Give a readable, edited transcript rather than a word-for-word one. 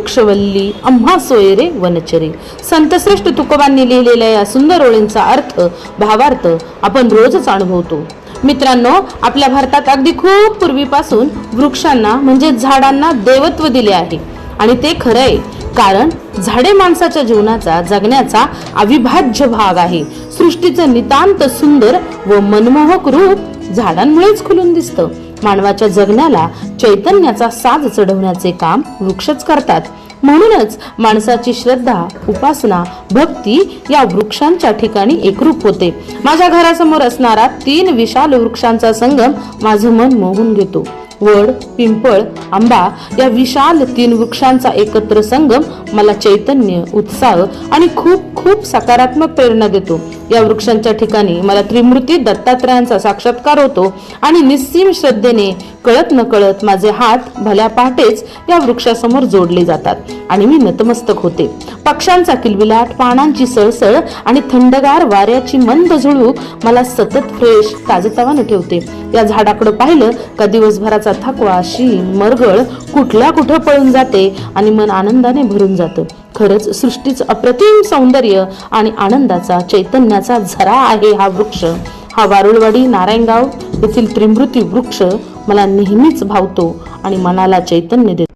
वृक्षवल्ली आम्हा सोयरे वनचरे. संतश्रेष्ठ तुकोबांनी लिहिलेल्या या सुंदर ओळींचा अर्थ भावार्थ आपण रोजच अनुभवतो. मित्रांनो, आपल्या भारतात अगदी खूप पूर्वीपासून वृक्षांना म्हणजे झाडांना देवत्व दिले आहे आणि ते खरं आहे, कारण झाडे माणसाच्या जीवनाचा जगण्याचा अविभाज्य भाग आहे. सृष्टीचं नितांत सुंदर व मनमोहक रूप झाडांमुळेच खुलून दिसतं. मानवाच्या जगण्याला चैतन्याचा साज चढवण्याचे काम वृक्षच करतात. म्हणूनच माणसाची श्रद्धा, उपासना, भक्ती या वृक्षांच्या ठिकाणी एकरूप होते. माझ्या घरासमोर असणारा 3 विशाल वृक्षांचा संगम माझं मन मोहून घेतो. वड, पिंपळ, आंबा या विशाल 3 वृक्षांचा एकत्र संगम मला चैतन्य, उत्साह आणि खूप खूप सकारात्मक प्रेरणा देतो. या वृक्षांच्या ठिकाणी मला त्रिमूर्ती दत्तात्रयांचा साक्षात्कार होतो आणि निस्सीम श्रद्धेने कळत न कळत माझे हात भल्या पहाटेच या वृक्षासमोर जोडले जातात आणि मी नतमस्तक होते. पक्ष्यांचा किलबिलाट, पानांची सळसळ आणि थंडगार वाऱ्याची मंद झुळूक मला सतत फ्रेश, ताजेतवाने ठेवते. या झाडाकडे पाहिलं का दिवसभराचा थकवा, शीण, मरगळ कुठल्या कुठं पळून जाते आणि मन आनंदाने भरून जातं. खरंच सृष्टीचं अप्रतिम सौंदर्य आणि आनंदाचा, चैतन्याचा झरा आहे हा वृक्ष. हा वारुळवाडी नारायणगाव येथील त्रिमूर्ती वृक्ष मला नेहमीच भावतो आणि मनाला चैतन्य देतो.